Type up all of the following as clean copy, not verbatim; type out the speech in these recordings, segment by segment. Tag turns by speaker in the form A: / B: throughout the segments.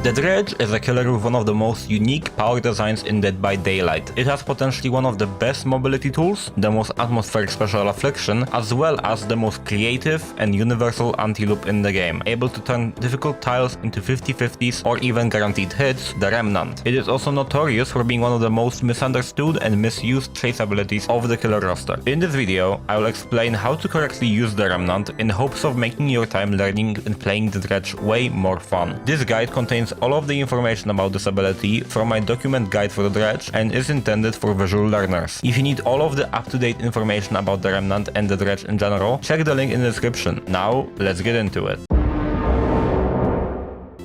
A: The Dredge is a killer with one of the most unique power designs in Dead by Daylight. It has potentially one of the best mobility tools, the most atmospheric special affliction, as well as the most creative and universal anti-loop in the game, able to turn difficult tiles into 50-50s or even guaranteed hits, the Remnant. It is also notorious for being one of the most misunderstood and misused chase abilities of the killer roster. In this video, I will explain how to correctly use the Remnant in hopes of making your time learning and playing the Dredge way more fun. This guide contains all of the information about this ability from my document guide for the Dredge and is intended for visual learners. If you need all of the up-to-date information about the Remnant and the Dredge in general, check the link in the description. Now, let's get into it.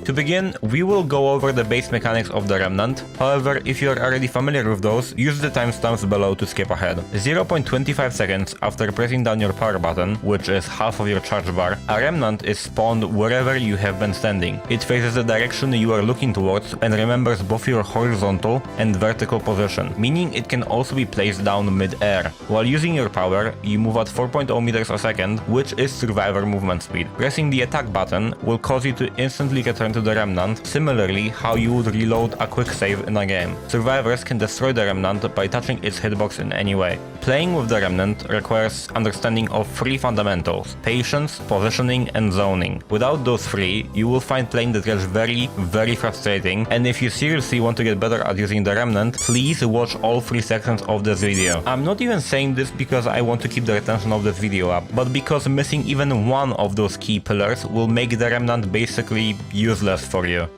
A: To begin, we will go over the base mechanics of the Remnant. However, if you are already familiar with those, use the timestamps below to skip ahead. 0.25 seconds after pressing down your power button, which is half of your charge bar, a Remnant is spawned wherever you have been standing. It faces the direction you are looking towards and remembers both your horizontal and vertical position, meaning it can also be placed down mid-air. While using your power, you move at 4.0 meters a second, which is survivor movement speed. Pressing the attack button will cause you to instantly return to the Remnant, similarly how you would reload a quick save in a game. Survivors can destroy the Remnant by touching its hitbox in any way. Playing with the Remnant requires understanding of three fundamentals: patience, positioning, and zoning. Without those three, you will find playing the Dredge very frustrating, and if you seriously want to get better at using the Remnant, please watch all 3 sections of this video. I'm not even saying this because I want to keep the retention of this video up, but because missing even one of those key pillars will make the Remnant basically useless for you.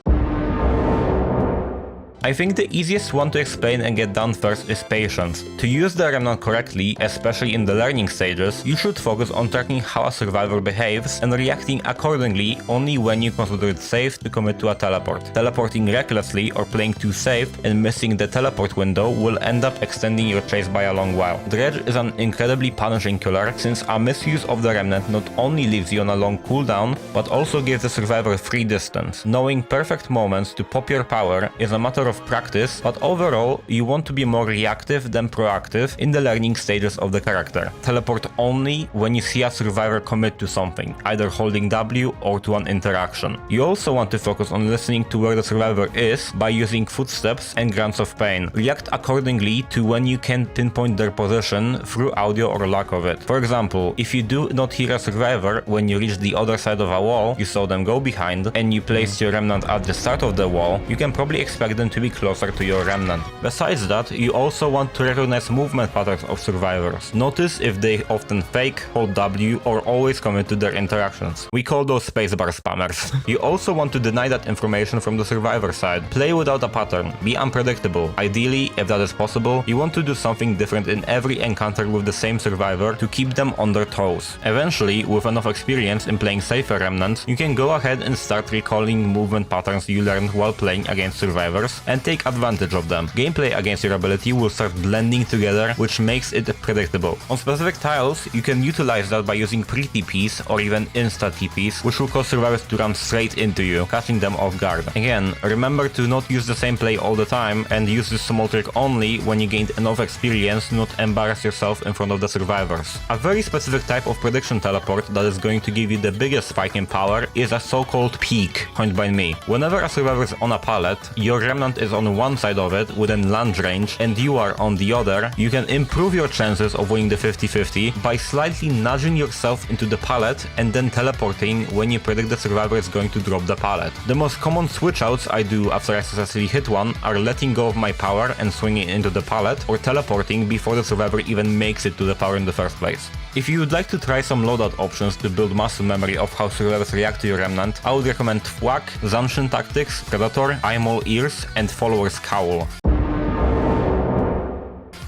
A: I think the easiest one to explain and get done first is patience. To use the Remnant correctly, especially in the learning stages, you should focus on tracking how a survivor behaves and reacting accordingly only when you consider it safe to commit to a teleport. Teleporting recklessly or playing too safe and missing the teleport window will end up extending your chase by a long while. Dredge is an incredibly punishing killer, since a misuse of the Remnant not only leaves you on a long cooldown, but also gives the survivor free distance. Knowing perfect moments to pop your power is a matter of practice, but overall you want to be more reactive than proactive in the learning stages of the character. Teleport only when you see a survivor commit to something, either holding W or to an interaction. You also want to focus on listening to where the survivor is by using footsteps and grunts of pain. React accordingly to when you can pinpoint their position through audio or lack of it. For example, if you do not hear a survivor when you reach the other side of a wall you saw them go behind, and you place your Remnant at the start of the wall, you can probably expect them to be closer to your Remnant. Besides that, you also want to recognize movement patterns of survivors. Notice if they often fake, hold W, or always commit to their interactions. We call those spacebar spammers. You also want to deny that information from the survivor side. Play without a pattern. Be unpredictable. Ideally, if that is possible, you want to do something different in every encounter with the same survivor to keep them on their toes. Eventually, with enough experience in playing safer Remnants, you can go ahead and start recalling movement patterns you learned while playing against survivors and take advantage of them. Gameplay against your ability will start blending together, which makes it predictable. On specific tiles, you can utilize that by using pre-TPs or even insta-TPs, which will cause survivors to run straight into you, catching them off guard. Again, remember to not use the same play all the time and use this small trick only when you gained enough experience to not embarrass yourself in front of the survivors. A very specific type of prediction teleport that is going to give you the biggest spike in power is a so-called peek, coined by me. Whenever a survivor is on a pallet, your Remnant is on one side of it within lunge range and you are on the other, you can improve your chances of winning the 50-50 by slightly nudging yourself into the pallet and then teleporting when you predict the survivor is going to drop the pallet. The most common switch outs I do after I successfully hit one are letting go of my power and swinging into the pallet, or teleporting before the survivor even makes it to the power in the first place. If you would like to try some loadout options to build muscle memory of how survivors react to your Remnant, I would recommend Thwack, Zanshin Tactics, Predator, I'm All Ears, and Follower's Cowl.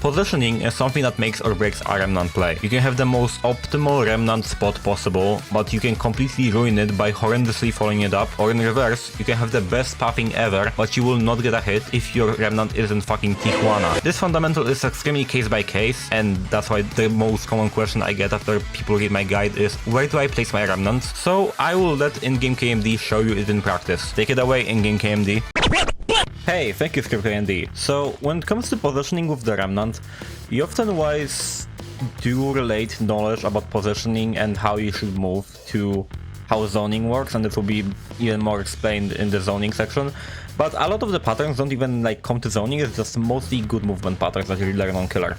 A: Positioning is something that makes or breaks a Remnant play. You can have the most optimal Remnant spot possible, but you can completely ruin it by horrendously following it up, or in reverse, you can have the best pathing ever, but you will not get a hit if your Remnant is in fucking Tijuana. This fundamental is extremely case by case, and that's why the most common question I get after people read my guide is, where do I place my Remnants? So I will let in-game KMD show you it in practice. Take it away, in-game KMD. Hey, thank you, ScriptKMD. So, when it comes to positioning with the Remnant, you often do relate knowledge about positioning and how you should move to how zoning works, and it will be even more explained in the zoning section. But a lot of the patterns don't even like come to zoning, it's just mostly good movement patterns that you learn on Killer.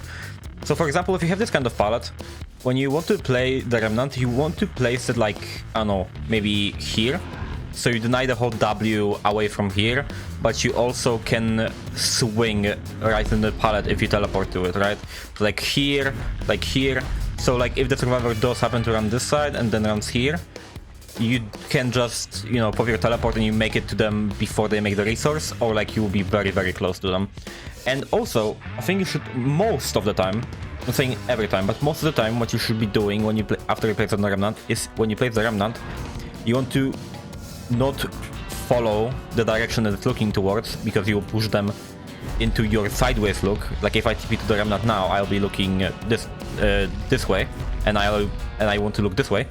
A: So for example, if you have this kind of palette, when you want to play the Remnant, you want to place it like, I don't know, maybe here. So you deny the whole W away from here, but you also can swing right in the palette if you teleport to it, right? So like here, like here. So like if the survivor does happen to run this side and then runs here, you can just, you know, pop your teleport and you make it to them before they make the resource, or like you will be very, very close to them. And also, I think you should, most of the time, I'm not saying every time, but most of the time, what you should be doing when you play, after you place the Remnant, is when you place the Remnant, you want to not follow the direction that it's looking towards, because you will push them into your sideways look. Like if I TP to the Remnant now, I'll be looking this way, and I want to look this way.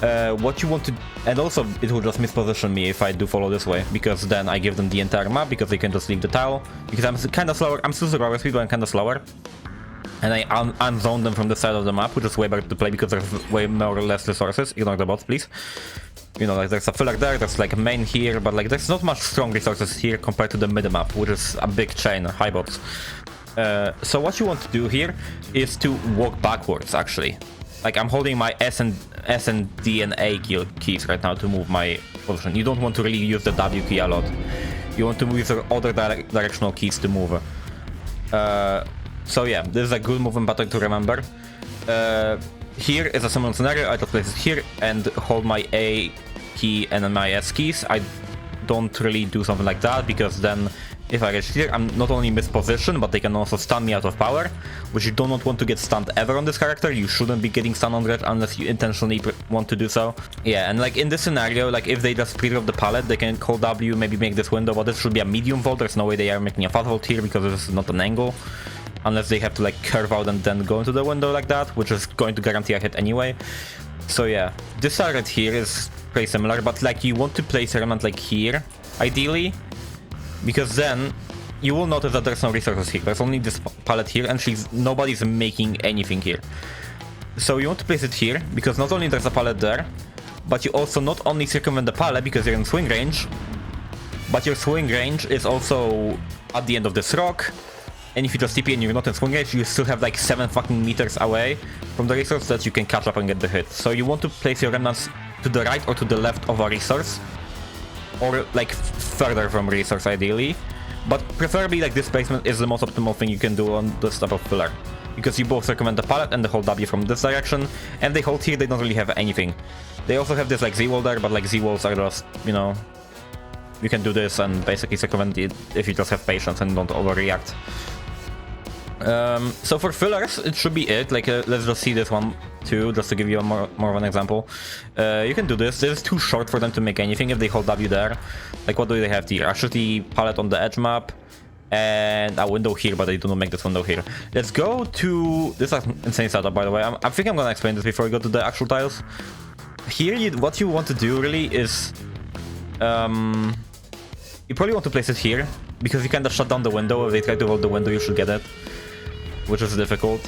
A: What you want to, and also it will just misposition me if I do follow this way, because then I give them the entire map, because they can just leave the tile, because I'm kind of slower, I'm still super speed, but I'm kind of slower, and I unzone them from the side of the map, which is way better to play because there's way more or less resources. Ignore the bots, please. You know, like there's a filler there, there's like a main here, but like there's not much strong resources here compared to the mid map, which is a big chain, high bots. So what you want to do here is to walk backwards, actually. Like I'm holding my S and D and A keys right now to move my position. You don't want to really use the W key a lot. You want to use the other directional keys to move. So yeah, this is a good movement pattern to remember. Here is a similar scenario. I just place it here and hold my A key and then my S keys. I don't really do something like that, because then if I reach here, I'm not only mispositioned, but they can also stun me out of power, which you do not want to get stunned ever on this character. You shouldn't be getting stunned on Dredge unless you intentionally want to do so. Yeah, and like in this scenario, like if they just pre-drop the pallet, they can call W, maybe make this window, but this should be a medium vault. There's no way they are making a fast vault here, because this is not an angle. Unless they have to like curve out and then go into the window like that, which is going to guarantee a hit anyway. So yeah, this target here is pretty similar, but like you want to place a Remnant like here, ideally, because then you will notice that there's no resources here. There's only this pallet here, and nobody's making anything here. So you want to place it here, because not only there's a pallet there, but you also not only circumvent the pallet because you're in swing range, but your swing range is also at the end of this rock. And if you just TP and you're not in swing range, you still have like 7 fucking meters away from the resource that you can catch up and get the hit. So you want to place your Remnants to the right or to the left of a resource, or like further from resource ideally. But preferably like this placement is the most optimal thing you can do on this type of pillar, because you both circumvent the pallet and the whole W from this direction, and they hold here, they don't really have anything. They also have this like Z-wall there, but like Z-walls are just, you know, you can do this and basically circumvent it if you just have patience and don't overreact. So for fillers, it should be it. Like let's just see this one too, just to give you more of an example. You can do this. This is too short for them to make anything if they hold W there. Like what do they have here? Actually, palette on the edge map and a window here, but they do not make this window here. Let's go to this insane setup, by the way. I think I'm gonna explain this before we go to the actual tiles. Here, what you want to do really is you probably want to place it here, because you kind of shut down the window. If they try to hold the window, you should get it, which is difficult.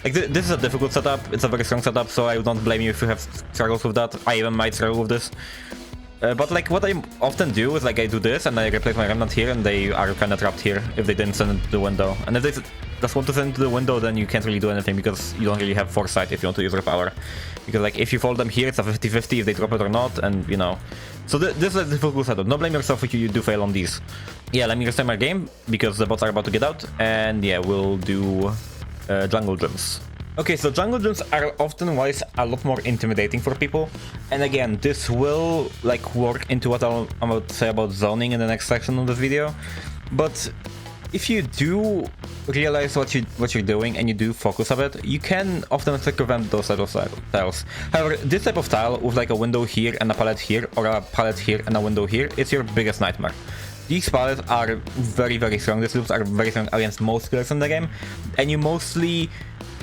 A: Like this is a difficult setup. It's a very strong setup, so I don't blame you if you have struggles with that. I even might struggle with this. But like what I often do is like I do this and I replace my Remnant here, and they are kind of trapped here if they didn't send it to the window. And if they just want to send it to the window, then you can't really do anything, because you don't really have foresight if you want to use their power. Because like if you fold them here, it's a 50-50 if they drop it or not, and you know. So this is a difficult setup. Don't blame yourself if you do fail on these. Yeah, let me restart my game, because the bots are about to get out, and yeah, we'll do jungle gyms. Okay, so jungle gyms are often wise a lot more intimidating for people, and again, this will like work into what I'm about to say about zoning in the next section of this video. But if you do realize what you're doing and you do focus a bit, you can often circumvent those type of tiles. However, this type of tile with like a window here and a pallet here, or a pallet here and a window here, it's your biggest nightmare. These pallets are very, very strong. These loops are very strong against most killers in the game, and you mostly,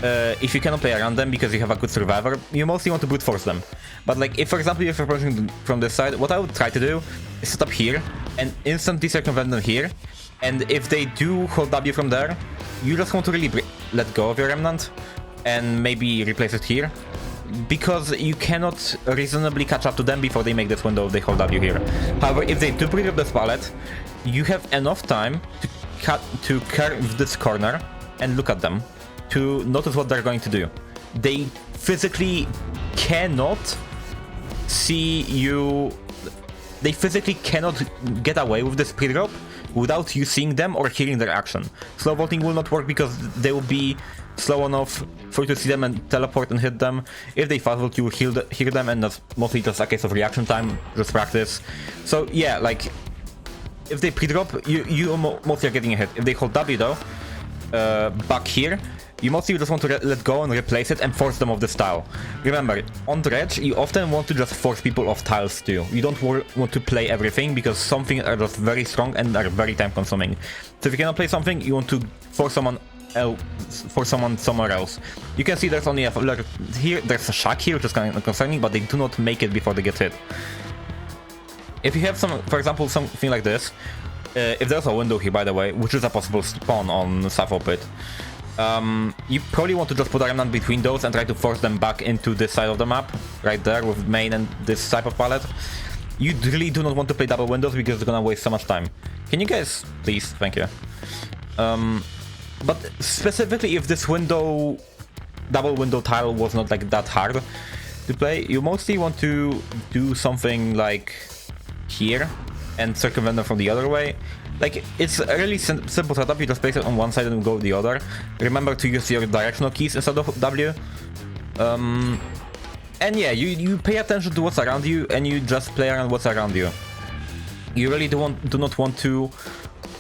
A: if you cannot play around them because you have a good survivor, you mostly want to brute force them. But like if, for example, you're approaching from this side, what I would try to do is set up here and instantly circumvent them here. And if they do hold W from there, you just want to really let go of your Remnant and maybe replace it here. because you cannot reasonably catch up to them before they make this window if they hold W here. However, if they do pre-drop this pallet, you have enough time to curve this corner and look at them to notice what they're going to do. They physically cannot see you. They physically cannot get away with this pre-drop without you seeing them or hearing their action. Slow vaulting will not work because they will be slow enough for you to see them and teleport and hit them. If they fast vault, you will hear them, and that's mostly just a case of reaction time, just practice. So yeah, like, if they pre-drop, you mostly are getting a hit. If they hold W though, back here, you mostly just want to let go and replace it and force them off this tile. Remember, on Dredge, you often want to just force people off tiles too. You don't want to play everything because some things are just very strong and are very time consuming. So if you cannot play something, you want to force someone else, somewhere else. You can see there's only a filler here, there's a shack here, which is kind of concerning, but they do not make it before they get hit. If you have some, for example, something like this, if there's a window here, by the way, which is a possible spawn on Sapphire Pit, you probably want to just put a remnant between those and try to force them back into this side of the map, right there, with main and this type of palette. You really do not want to play double windows because it's gonna waste so much time. Can you guys, please? Thank you. But specifically, if this double window tile was not like that hard to play, you mostly want to do something like here and circumvent them from the other way. Like, it's a really simple setup. You just place it on one side and go the other. Remember to use your directional keys instead of W. And yeah, you pay attention to what's around you and you just play around what's around you. You really do not want to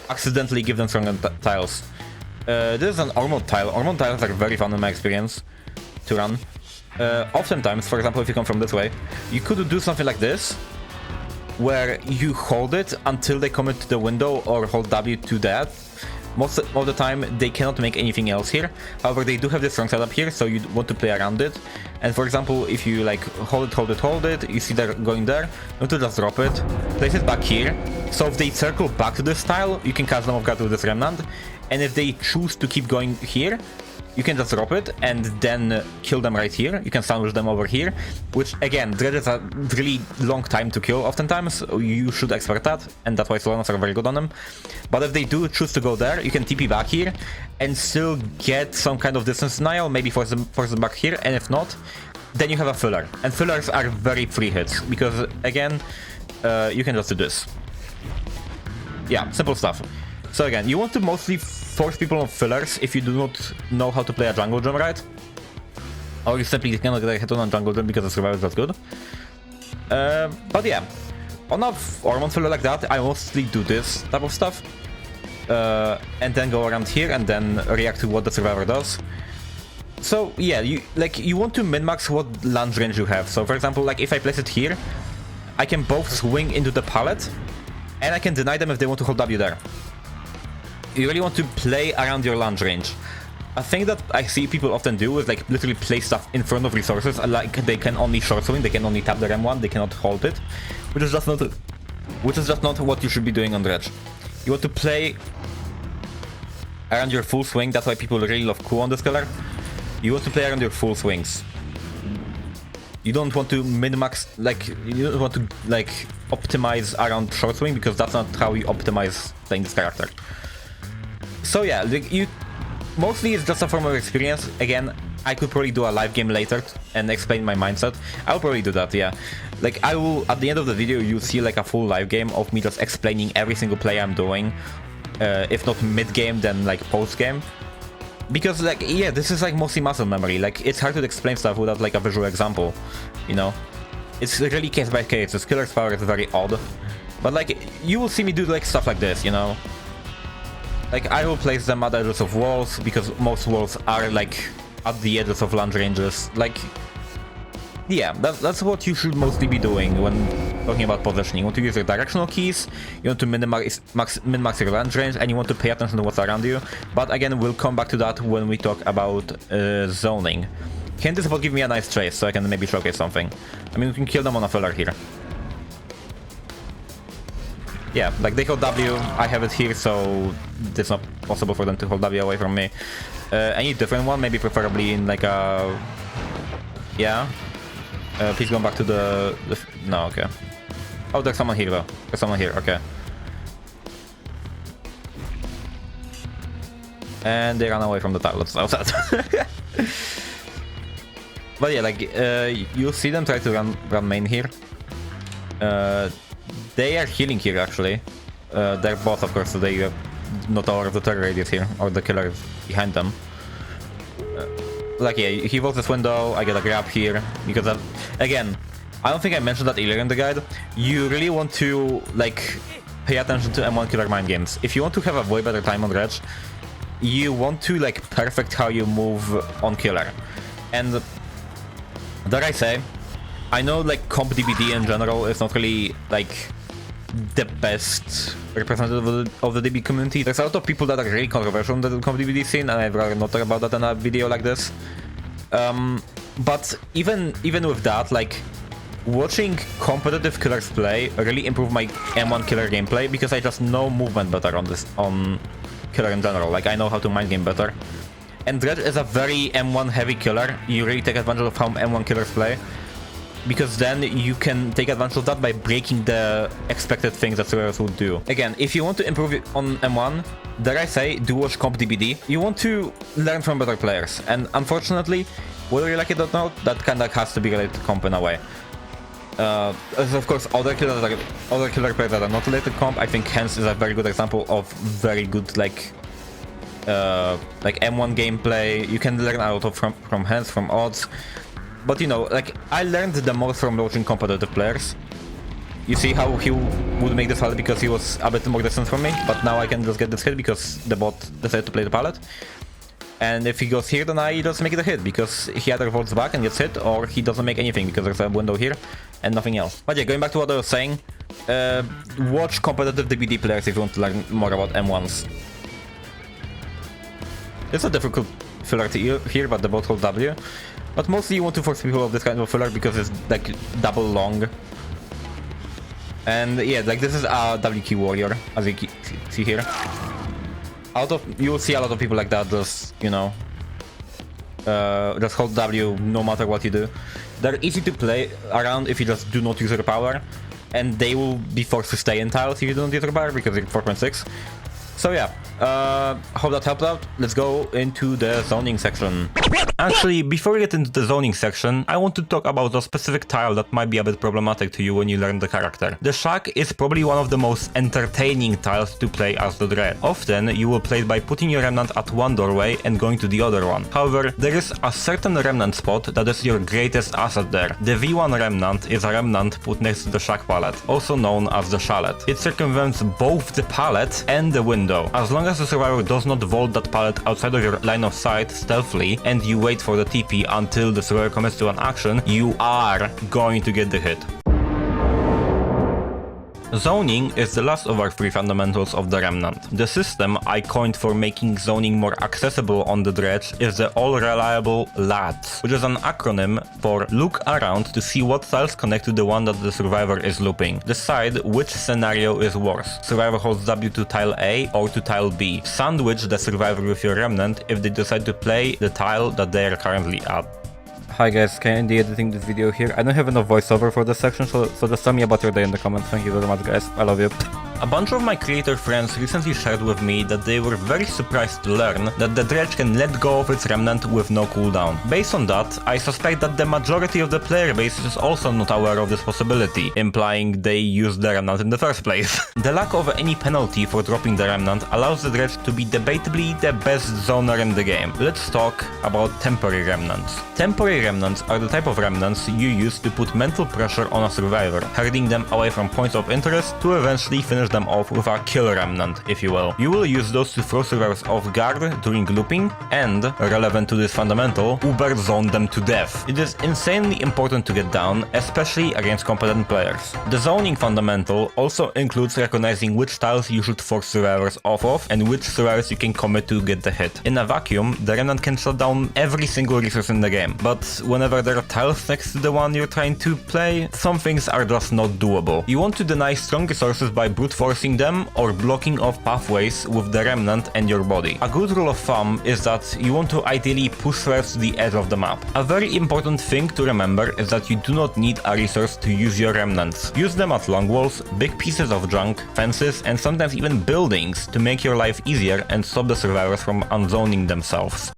A: accidentally give them strong tiles. This is an Ormond tile. Ormond tiles are very fun in my experience to run. Oftentimes, for example, if you come from this way, you could do something like this, where you hold it until they come into the window or hold W to that. Most of the time they cannot make anything else here. However, they do have this strong setup here, so you want to play around it. And for example, if you like hold it, you see they're going there, you want to just drop it, place it back here. So if they circle back to this tile, you can cast them off guard with this remnant. And if they choose to keep going here, you can just drop it and then kill them right here. You can sandwich them over here, which again, Dredge is a really long time to kill oftentimes. You should expect that, and that's why Solonas are very good on them. But if they do choose to go there, you can TP back here and still get some kind of distance denial, maybe force them back here, and if not, then you have a filler. And fillers are very free hits, because again, you can just do this. Yeah, simple stuff. So again, you want to mostly force people on fillers if you do not know how to play a jungle gem right. Or you simply cannot get a hit on a jungle gem because the survivor is not good. But yeah, on a Ormond filler like that, I mostly do this type of stuff. And then go around here and then react to what the survivor does. So yeah, you want to min-max what lunge range you have. So for example, like if I place it here, I can both swing into the pallet and I can deny them if they want to hold W there. You really want to play around your lunge range. A thing that I see people often do is like literally place stuff in front of resources, like they can only short swing, they can only tap their M1, they cannot hold it, which is just not what you should be doing on Dredge. You want to play around your full swing. That's why people really love Q on this killer. You want to play around your full swings. You don't want to min-max, like, you don't want to like optimize around short swing, because that's not how you optimize playing this character. So yeah, mostly it's just a form of experience. Again, I could probably do a live game later and explain my mindset. I'll probably do that, yeah. Like, I will, at the end of the video, you'll see like a full live game of me just explaining every single play I'm doing. If not mid-game, then like post-game. Because like, yeah, this is like mostly muscle memory. Like, it's hard to explain stuff without like a visual example, you know? It's really case by case. This killer's power is very odd. But like, you will see me do like stuff like this, you know? Like, I will place them at the edges of walls, because most walls are like at the edges of lunge ranges. Like, yeah, that's what you should mostly be doing when talking about positioning. You want to use your directional keys, you want to min-max your lunge range, and you want to pay attention to what's around you. But again, we'll come back to that when we talk about zoning. Can this bot give me a nice trace so I can maybe showcase something? I mean, we can kill them on a filler here. Yeah, like they hold W, I have it here, so it's not possible for them to hold W away from me. Any different one, maybe preferably in like a Yeah. Please go back to the... No, okay. Oh, there's someone here though. There's someone here, okay. And they ran away from the toilets outside. But yeah, like, you see them try to run main here. They are healing here, actually. They're both, of course, so they are not aware of the terror radius here, or the killer is behind them. Like, yeah, he walks this window, I get a grab here, because again, I don't think I mentioned that earlier in the guide. You really want to, like, pay attention to M1 killer mind games. If you want to have a way better time on Dredge, you want to, like, perfect how you move on killer. And dare I say, I know, like, comp DBD in general is not really, like, the best representative of the DB community. There's a lot of people that are really controversial in the comp DBD scene, and I'd rather not talk about that in a video like this. But even with that, like, watching competitive killers play really improved my M1 killer gameplay, because I just know movement better on killer in general. Like, I know how to mind game better. And Dredge is a very M1 heavy killer. You really take advantage of how M1 killers play, because then you can take advantage of that by breaking the expected things that survivors would do. Again, if you want to improve on M1, dare I say, do watch comp DBD. You want to learn from better players, and unfortunately, whether you like it or not, that kinda has to be related to comp in a way. Of course, other killer players that are not related to comp, I think Hens is a very good example of very good, like M1 gameplay. You can learn a lot from Hens, from odds. But you know, like, I learned the most from watching competitive players. You see how he would make this pallet because he was a bit more distant from me, but now I can just get this hit because the bot decided to play the pallet. And if he goes here, then I just make it a hit, because he either votes back and gets hit, or he doesn't make anything because there's a window here and nothing else. But yeah, going back to what I was saying, watch competitive DBD players if you want to learn more about M1s. It's a difficult filler to here, but the bot holds W. But mostly you want to force people of this kind of filler because it's like double long. And yeah, like, this is a W key warrior, as you see here. You will see a lot of people like that just, you know, just hold W no matter what you do. They're easy to play around if you just do not use your power, and they will be forced to stay in tiles if you don't use your power because you're 4.6. So yeah, hope that helped out. Let's go into the zoning section. Actually, before we get into the zoning section, I want to talk about a specific tile that might be a bit problematic to you when you learn the character. The shack is probably one of the most entertaining tiles to play as the Dredge. Often, you will play it by putting your remnant at one doorway and going to the other one. However, there is a certain remnant spot that is your greatest asset there. The V1 remnant is a remnant put next to the shack pallet, also known as the chalet. It circumvents both the pallet and the window. As long as the survivor does not vault that pallet outside of your line of sight stealthily, and you wait for the TP until the survivor commits to an action, you are going to get the hit. Zoning is the last of our three fundamentals of the Remnant. The system I coined for making zoning more accessible on the Dredge is the All-Reliable LADS, which is an acronym for Look Around to see what tiles connect to the one that the survivor is looping. Decide which scenario is worse. Survivor holds W to tile A or to tile B. Sandwich the survivor with your Remnant if they decide to play the tile that they are currently at. Hi guys, can I be editing this video here? I don't have enough voiceover for this section, so just tell me about your day in the comments. Thank you very much guys, I love you. A bunch of my creator friends recently shared with me that they were very surprised to learn that the Dredge can let go of its remnant with no cooldown. Based on that, I suspect that the majority of the player base is also not aware of this possibility, implying they used the remnant in the first place. The lack of any penalty for dropping the remnant allows the Dredge to be debatably the best zoner in the game. Let's talk about temporary remnants. Temporary remnants are the type of remnants you use to put mental pressure on a survivor, herding them away from points of interest to eventually finish them off with a kill remnant, if you will. You will use those to throw survivors off guard during looping and, relevant to this fundamental, uber zone them to death. It is insanely important to get down, especially against competent players. The zoning fundamental also includes recognizing which tiles you should force survivors off of and which survivors you can commit to get the hit. In a vacuum, the remnant can shut down every single resource in the game, but whenever there are tiles next to the one you're trying to play, some things are just not doable. You want to deny strong resources by brute forcing them or blocking off pathways with the Remnant and your body. A good rule of thumb is that you want to ideally push threats to the edge of the map. A very important thing to remember is that you do not need a resource to use your Remnants. Use them at long walls, big pieces of junk, fences, and sometimes even buildings to make your life easier and stop the survivors from unzoning themselves.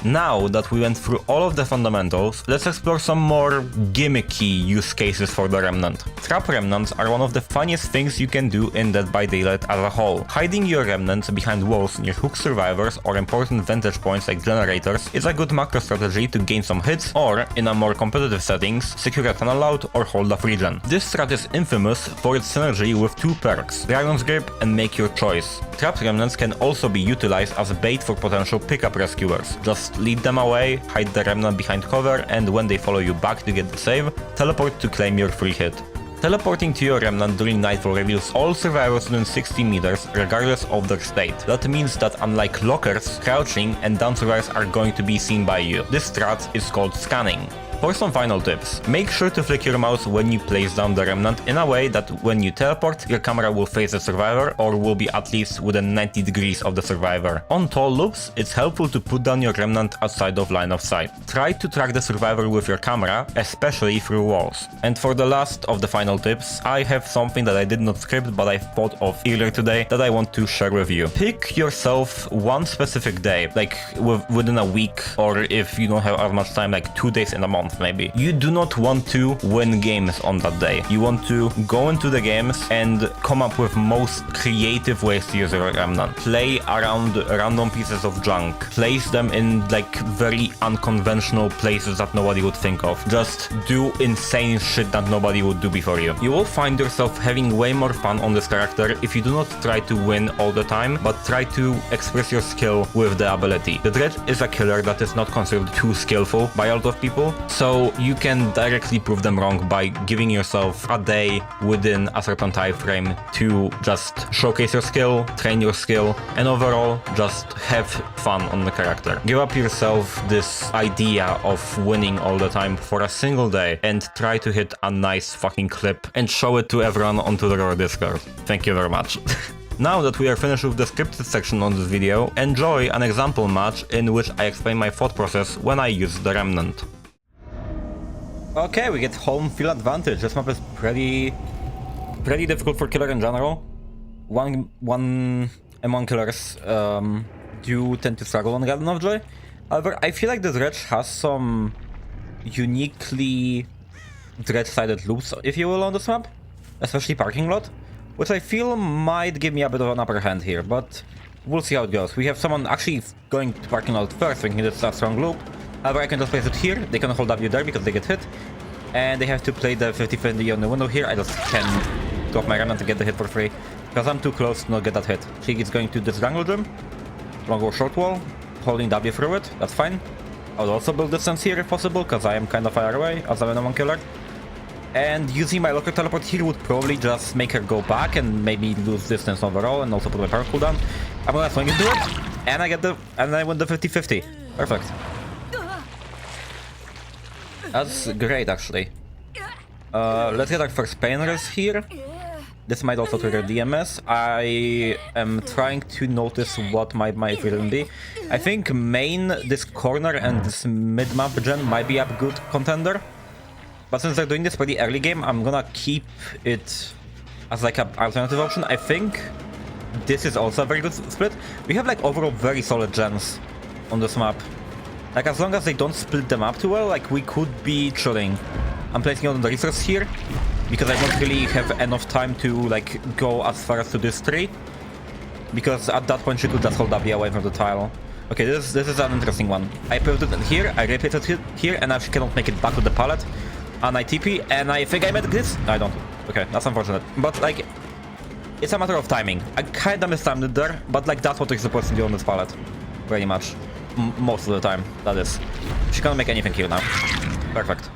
A: Now that we went through all of the fundamentals, let's explore some more gimmicky use cases for the Remnant. Trap Remnants are one of the funniest things you can do in Dead by Daylight as a whole. Hiding your Remnants behind walls near hook survivors or important vantage points like generators is a good macro strategy to gain some hits, or, in a more competitive settings, secure a tunnel out or hold a free gen. This strat is infamous for its synergy with two perks, Dragon's Grip and Make Your Choice. Trapped Remnants can also be utilized as bait for potential pickup rescuers. Just lead them away, hide the Remnant behind cover, and when they follow you back to get the save, teleport to claim your free hit. Teleporting to your Remnant during nightfall reveals all survivors within 60 meters, regardless of their state. That means that unlike lockers, crouching and down survivors are going to be seen by you. This strat is called scanning. For some final tips, make sure to flick your mouse when you place down the Remnant in a way that when you teleport, your camera will face the survivor or will be at least within 90 degrees of the survivor. On tall loops, it's helpful to put down your Remnant outside of line of sight. Try to track the survivor with your camera, especially through walls. And for the last of the final tips, I have something that I did not script but I thought of earlier today that I want to share with you. Pick yourself one specific day, like within a week, or if you don't have as much time, like 2 days in a month maybe. You do not want to win games on that day. You want to go into the games and come up with most creative ways to use your Remnant. Play around random pieces of junk. Place them in like very unconventional places that nobody would think of. Just do insane shit that nobody would do before you. You will find yourself having way more fun on this character if you do not try to win all the time, but try to express your skill with the ability. The Dredge is a killer that is not considered too skillful by a lot of people, so you can directly prove them wrong by giving yourself a day within a certain time frame to just showcase your skill, train your skill, and overall just have fun on the character. Give up yourself this idea of winning all the time for a single day and try to hit a nice fucking clip and show it to everyone onto the Roar Discord. Thank you very much. Now that we are finished with the scripted section on this video, enjoy an example match in which I explain my thought process when I use the Remnant. Okay, we get home field advantage. This map is pretty difficult for killer in general. One among killers do tend to struggle on Garden of Joy. However, I feel like the Dredge has some uniquely Dredge-sided loops, if you will, on this map, especially parking lot, which I feel might give me a bit of an upper hand here, but we'll see how it goes. We have someone actually going to parking lot first, thinking it's a strong loop. However, I can just place it here. They can hold W there because they get hit. And they have to play the 50-50 on the window here. I just can drop my Remnant to get the hit for free, because I'm too close to not get that hit. She is going to this jungle gym. Long or short wall. Holding W through it. That's fine. I'll also build distance here if possible, because I am kind of far away as I'm a one killer. And using my locker teleport here would probably just make her go back and maybe lose distance overall, and also put my power cooldown. I'm gonna swing into it, and I win the 50-50. Perfect. That's great, actually. Let's get our first painers here. This might also trigger DMS. I am trying to notice what my villain be. I think main, this corner and this mid-map gen might be a good contender. But since they're doing this pretty early game, I'm gonna keep it as like an alternative option. I think this is also a very good split. We have like overall very solid gens on this map. Like, as long as they don't split them up too well, like, we could be chilling. I'm placing on the resource here, because I don't really have enough time to, like, go as far as to this tree. Because at that point she could just hold W away from the tile. Okay, this is an interesting one. I put it here, I replaced it here, and now she cannot make it back with the pallet. And I TP, and I think I made this? No, I don't. Okay, that's unfortunate. But, like, it's a matter of timing. I kinda mistimed it there, but, like, that's what you're supposed to do on this pallet. Pretty much. Most of the time, that is. She can't make anything here now. Perfect.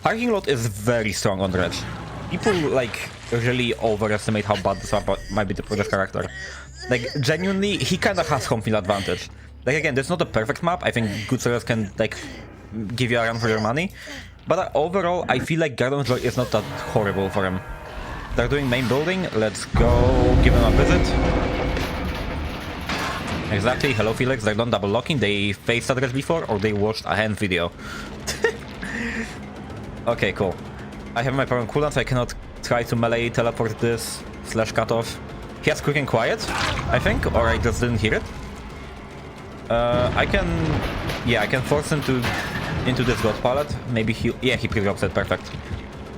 A: Parking lot is very strong on Dredge. People, like, really overestimate how bad this map might be for this character. Like, genuinely, he kinda has home field advantage. Like, again, this is not a perfect map. I think good servers can, like, give you a run for your money. But overall, I feel like Garden of Joy is not that horrible for him. They're doing main building. Let's go give them a visit. Exactly. Hello, Felix. They're not double locking. They faced address before, or they watched a hand video. Okay, cool. I have my power on cooldown, so I cannot try to melee teleport this / cut off. He has quick and quiet, I think, or I just didn't hear it. I can force him into this god pallet. Maybe he pre-drops it. Perfect.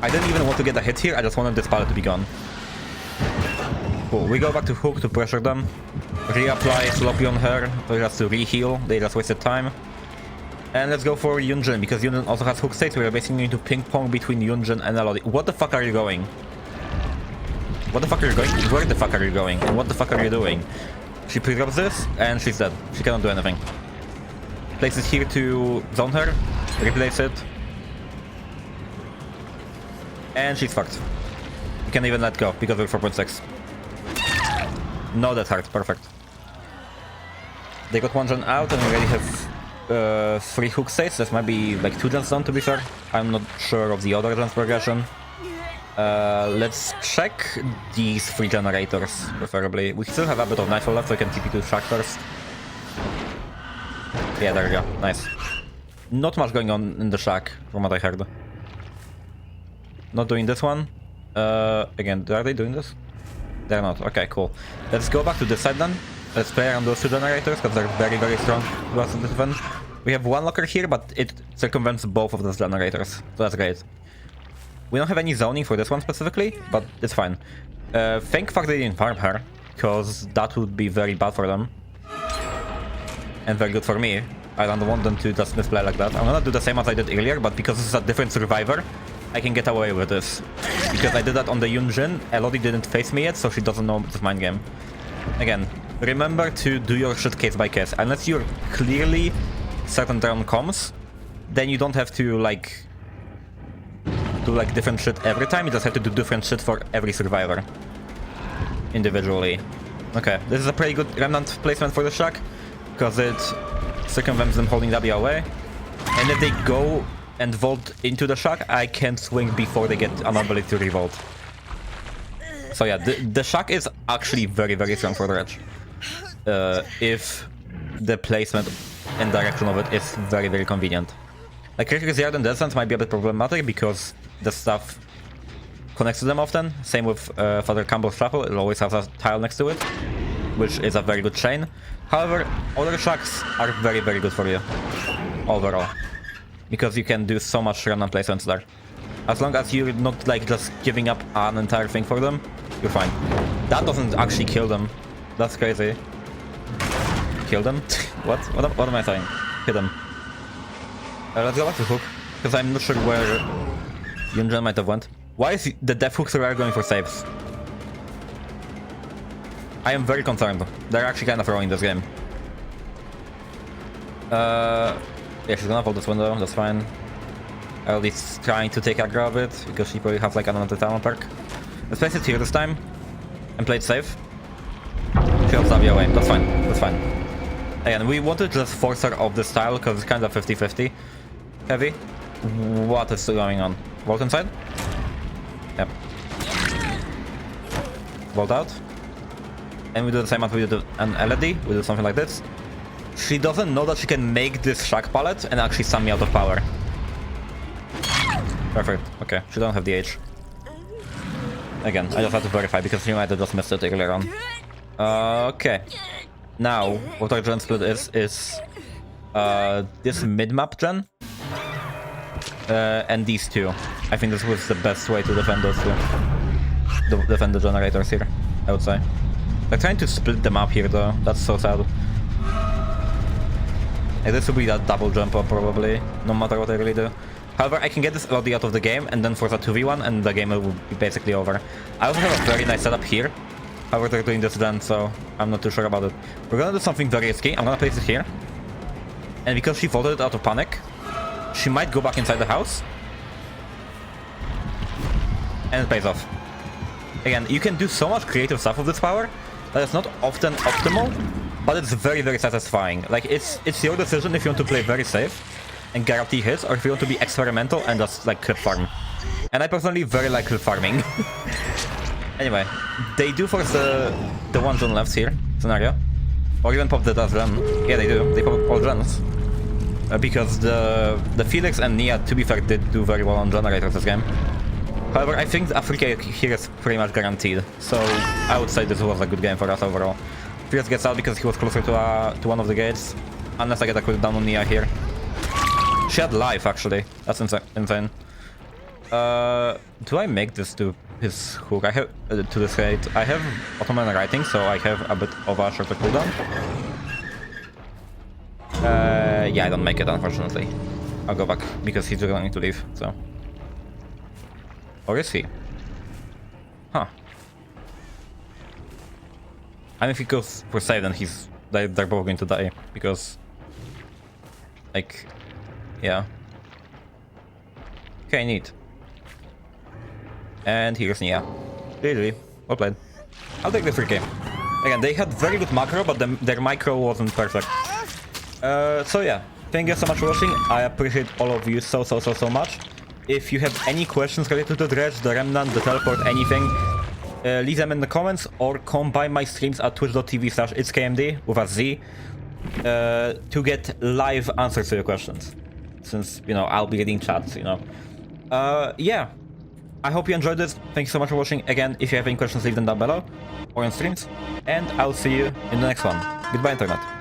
A: I didn't even want to get a hit here. I just wanted this pallet to be gone. Cool. We go back to Hook to pressure them. Reapply Sloppy on her. Just to re-heal. They just wasted time. And let's go for Yunjin, because Yunjin also has hook states. We're basically going to ping-pong between Yunjin and Elodie. What the fuck are you going? What the fuck are you going? Where the fuck are you going? And what the fuck are you doing? She pre-drops this, and she's dead. She cannot do anything. Place it here to zone her. Replace it. And she's fucked. You can even let go, because we're 4.6. No, that hurt. Perfect. They got one gen out, and we already have 3 hook states. That might be like 2 gens down, to be fair. I'm not sure of the other gens progression. Let's check these 3 generators, preferably. We still have a bit of nightfall left, so I can TP to Shack first. Yeah, there we go. Nice. Not much going on in the Shack, from what I heard. Not doing this one. Again, are they doing this? They're not. Okay, cool. Let's go back to this side then. Let's play around those 2 generators, because they're very, very strong to us in this event. We have 1 locker here, but it circumvents both of those generators, so that's great. We don't have any zoning for this one specifically, but it's fine. Thank fuck they didn't farm her, because that would be very bad for them. And very good for me. I don't want them to just misplay like that. I'm gonna do the same as I did earlier, but because this is a different survivor, I can get away with this. Because I did that on the Yunjin, Elodie didn't face me yet, so she doesn't know this mind game. Again, remember to do your shit case by case. Unless you're clearly certain they're on comms, then you don't have to like do like different shit every time. You just have to do different shit for every survivor individually. Okay, this is a pretty good remnant placement for the Shack, because it circumvents them holding W away. And if they go and vault into the Shack, I can swing before they get an ability to revolt. So yeah, the Shack is actually very, very strong for Dredge. If the placement and direction of it is very, very convenient. Like, Critical Yard in that sense might be a bit problematic, because the stuff connects to them often. Same with Father Campbell's Chapel, it always has a tile next to it, which is a very good chain. However, other Shacks are very, very good for you, overall. Because you can do so much random placements there. As long as you're not like just giving up an entire thing for them, you're fine. That doesn't actually kill them. That's crazy. Kill them? What am I saying? Hit them. Let's go back to Hook, because I'm not sure where Yunjin might have went. Why is the Death Hook survivor going for saves? I am very concerned. They're actually kind of throwing this game. Yeah, she's gonna hold this window, that's fine. Ellie's trying to take aggro of it, because she probably has like another talent perk. Let's place it here this time, and play it safe. She holds W away, that's fine, that's fine. Again, we want to just force her off this tile, because it's kind of 50-50 heavy. What is going on? Vault inside? Yep. Vault out. And we do the same as we did an LED, we do something like this. She doesn't know that she can make this Shack pallet and actually sum me out of power. Perfect. Okay, she don't have the H. Again, I just have to verify, because she might have just missed it earlier on. Okay. Now, what our gen split is this mid-map gen. And these 2. I think this was the best way to defend those 2. Defend the generators here, I would say. They're trying to split them up here though, that's so sad. Like, this will be that double jump up probably, no matter what I really do. However, I can get this LOD out of the game and then force a 2v1 and the game will be basically over. I also have a very nice setup here. However, they're doing this then, so I'm not too sure about it. We're gonna do something very risky. I'm gonna place it here. And because she vaulted it out of panic, she might go back inside the house. And it pays off. Again, you can do so much creative stuff with this power that it's not often optimal, but it's very, very satisfying. Like, it's your decision if you want to play very safe and guarantee hits, or if you want to be experimental and just like clip farm. And I personally very like clip farming. Anyway, they do force the one John left here scenario. Or even pop the Dredge Remnant. Yeah, they do. They pop all gens. Because the Felix and Nia, to be fair, did do very well on generators this game. However, I think the Africa here is pretty much guaranteed. So I would say this was a good game for us overall. Felix gets out because he was closer to one of the gates. Unless I get a quick down on Nia here. She had life, actually. That's insane. Do I make this to his hook? I have to this gate. I have Ottoman writing, so I have a bit of a shorter cooldown. Yeah, I don't make it, unfortunately. I'll go back because he's going to leave. So, or is he? Huh. I mean, if he goes for save, then they're both going to die because, like, yeah. Okay, neat. And here's Nia. GG. Well played. I'll take the free game. Again, they had very good macro, but their micro wasn't perfect. So yeah, thank you so much for watching. I appreciate all of you so much. If you have any questions related to the Dredge, the Remnant, the teleport, anything, leave them in the comments or come by my streams at twitch.tv/itskmd with a Z to get live answers to your questions. Since, you know, I'll be reading chats, you know. Yeah. I hope you enjoyed this. Thank you so much for watching. Again, if you have any questions, leave them down below or on streams. And I'll see you in the next one. Goodbye, Internet.